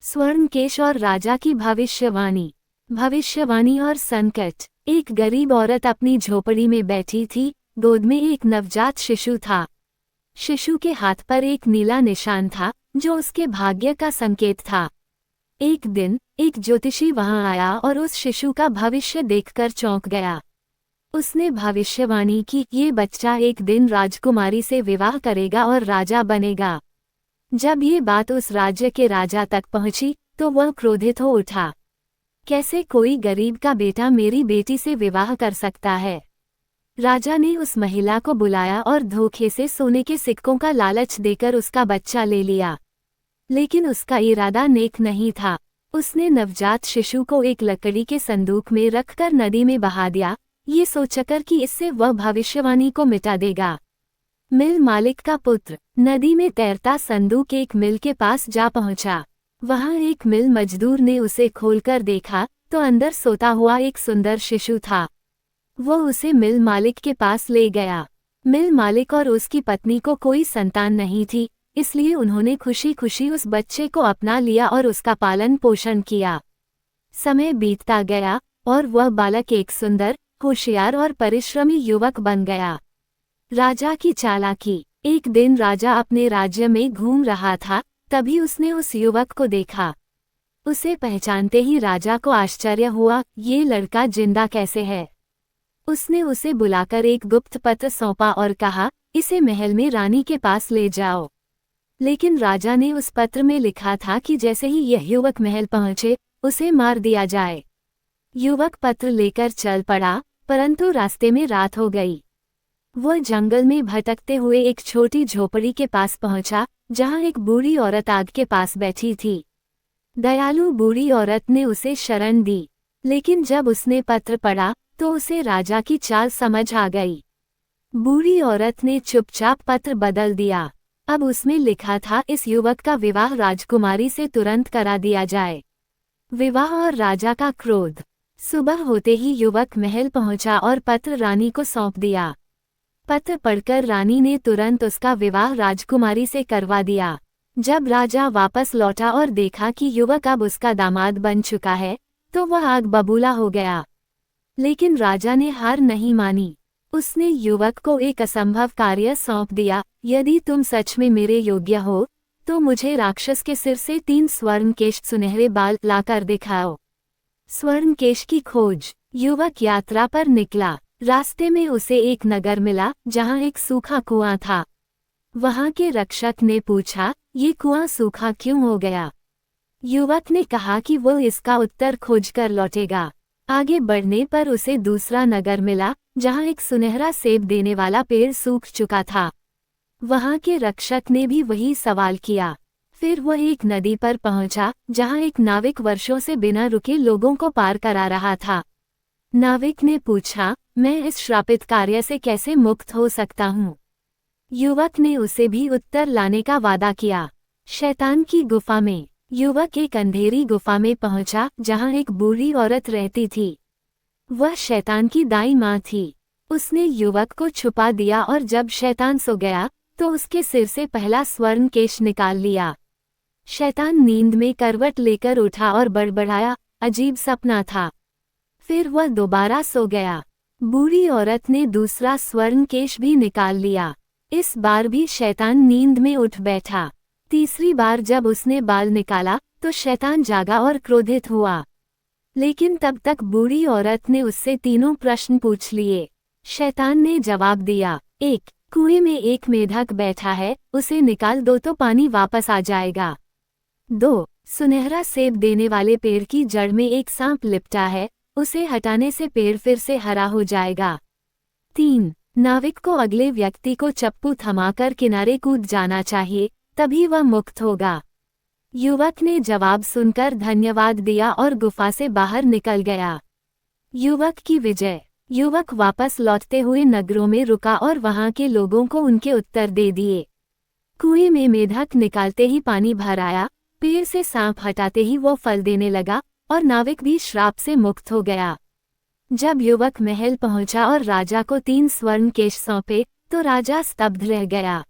स्वर्णकेश और राजा की भविष्यवाणी। भविष्यवाणी और संकट। एक गरीब औरत अपनी झोपड़ी में बैठी थी। गोद में एक नवजात शिशु था। शिशु के हाथ पर एक नीला निशान था जो उसके भाग्य का संकेत था। एक दिन एक ज्योतिषी वहां आया और उस शिशु का भविष्य देखकर चौंक गया। उसने भविष्यवाणी की, ये बच्चा एक दिन राजकुमारी से विवाह करेगा और राजा बनेगा। जब ये बात उस राज्य के राजा तक पहुंची तो वह क्रोधित हो उठा। कैसे कोई गरीब का बेटा मेरी बेटी से विवाह कर सकता है? राजा ने उस महिला को बुलाया और धोखे से सोने के सिक्कों का लालच देकर उसका बच्चा ले लिया। लेकिन उसका इरादा नेक नहीं था। उसने नवजात शिशु को एक लकड़ी के संदूक में रखकर नदी में बहा दिया, ये सोचकर कि इससे वह भविष्यवाणी को मिटा देगा। मिल मालिक का पुत्र। नदी में तैरता संदूक एक मिल के पास जा पहुंचा। वहां एक मिल मजदूर ने उसे खोलकर देखा तो अंदर सोता हुआ एक सुंदर शिशु था। वो उसे मिल मालिक के पास ले गया। मिल मालिक और उसकी पत्नी को कोई संतान नहीं थी, इसलिए उन्होंने खुशी खुशी उस बच्चे को अपना लिया और उसका पालन पोषण किया। समय बीतता गया और वह बालक एक सुंदर, होशियार और परिश्रमी युवक बन गया। राजा की चालाकी। एक दिन राजा अपने राज्य में घूम रहा था, तभी उसने उस युवक को देखा। उसे पहचानते ही राजा को आश्चर्य हुआ, ये लड़का जिंदा कैसे है? उसने उसे बुलाकर एक गुप्त पत्र सौंपा और कहा, इसे महल में रानी के पास ले जाओ। लेकिन राजा ने उस पत्र में लिखा था कि जैसे ही यह युवक महल पहुंचे उसे मार दिया जाए। युवक पत्र लेकर चल पड़ा, परंतु रास्ते में रात हो गई। वह जंगल में भटकते हुए एक छोटी झोपड़ी के पास पहुंचा, जहां एक बूढ़ी औरत आग के पास बैठी थी। दयालु बूढ़ी औरत ने उसे शरण दी, लेकिन जब उसने पत्र पढ़ा तो उसे राजा की चाल समझ आ गई। बूढ़ी औरत ने चुपचाप पत्र बदल दिया। अब उसमें लिखा था, इस युवक का विवाह राजकुमारी से तुरंत करा दिया जाए। विवाह और राजा का क्रोध। सुबह होते ही युवक महल पहुंचा और पत्र रानी को सौंप दिया। पत्र पढ़कर रानी ने तुरंत उसका विवाह राजकुमारी से करवा दिया। जब राजा वापस लौटा और देखा कि युवक अब उसका दामाद बन चुका है तो वह आग बबूला हो गया। लेकिन राजा ने हार नहीं मानी। उसने युवक को एक असंभव कार्य सौंप दिया, यदि तुम सच में मेरे योग्य हो तो मुझे राक्षस के सिर से 3 स्वर्णकेश सुनहरे बाल लाकर दिखाओ। स्वर्णकेश की खोज। युवक यात्रा पर निकला। रास्ते में उसे एक नगर मिला जहां एक सूखा कुआं था। वहां के रक्षक ने पूछा, ये कुआं सूखा क्यों हो गया? युवक ने कहा कि वो इसका उत्तर खोजकर लौटेगा। आगे बढ़ने पर उसे दूसरा नगर मिला जहां एक सुनहरा सेब देने वाला पेड़ सूख चुका था। वहां के रक्षक ने भी वही सवाल किया। फिर वह एक नदी पर पहुंचा जहां एक नाविक वर्षों से बिना रुके लोगों को पार करा रहा था। नाविक ने पूछा, मैं इस श्रापित कार्य से कैसे मुक्त हो सकता हूँ? युवक ने उसे भी उत्तर लाने का वादा किया। शैतान की गुफा में। युवक एक अंधेरी गुफा में पहुंचा जहां एक बूढ़ी औरत रहती थी। वह शैतान की दाई माँ थी। उसने युवक को छुपा दिया और जब शैतान सो गया तो उसके सिर से पहला स्वर्णकेश निकाल लिया। शैतान नींद में करवट लेकर उठा और बड़बड़ाया, अजीब सपना था। फिर वह दोबारा सो गया। बूढ़ी औरत ने दूसरा स्वर्णकेश भी निकाल लिया। इस बार भी शैतान नींद में उठ बैठा। तीसरी बार जब उसने बाल निकाला तो शैतान जागा और क्रोधित हुआ। लेकिन तब तक बूढ़ी औरत ने उससे 3 प्रश्न पूछ लिए। शैतान ने जवाब दिया, 1. कुएं में एक मेढक बैठा है, उसे निकाल दो तो पानी वापस आ जाएगा। 2. सुनहरा सेब देने वाले पेड़ की जड़ में एक सांप लिपटा है, उसे हटाने से पेड़ फिर से हरा हो जाएगा। 3. नाविक को अगले व्यक्ति को चप्पू थमाकर किनारे कूद जाना चाहिए, तभी वह मुक्त होगा। युवक ने जवाब सुनकर धन्यवाद दिया और गुफा से बाहर निकल गया। युवक की विजय। युवक वापस लौटते हुए नगरों में रुका और वहां के लोगों को उनके उत्तर दे दिए। कुएं में मेढक निकालते ही पानी भर आया, पेड़ से सांप हटाते ही वो फल देने लगा और नाविक भी श्राप से मुक्त हो गया। जब युवक महल पहुंचा और राजा को 3 स्वर्णकेश सौंपे तो राजा स्तब्ध रह गया।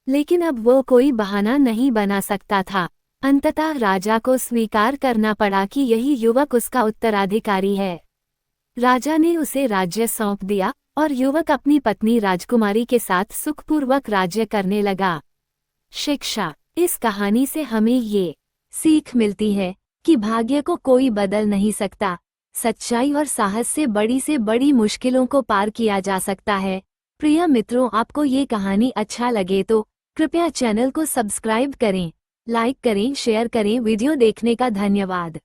लेकिन अब वो कोई बहाना नहीं बना सकता था। अंततः राजा को स्वीकार करना पड़ा कि यही युवक उसका उत्तराधिकारी है। राजा ने उसे राज्य सौंप दिया और युवक अपनी पत्नी राजकुमारी के साथ सुखपूर्वक राज्य करने लगा। शिक्षा। इस कहानी से हमें ये सीख मिलती है कि भाग्य को कोई बदल नहीं सकता। सच्चाई और साहस से बड़ी मुश्किलों को पार किया जा सकता है। प्रिय मित्रों, आपको ये कहानी अच्छा लगे तो कृपया चैनल को सब्सक्राइब करें, लाइक करें, शेयर करें। वीडियो देखने का धन्यवाद।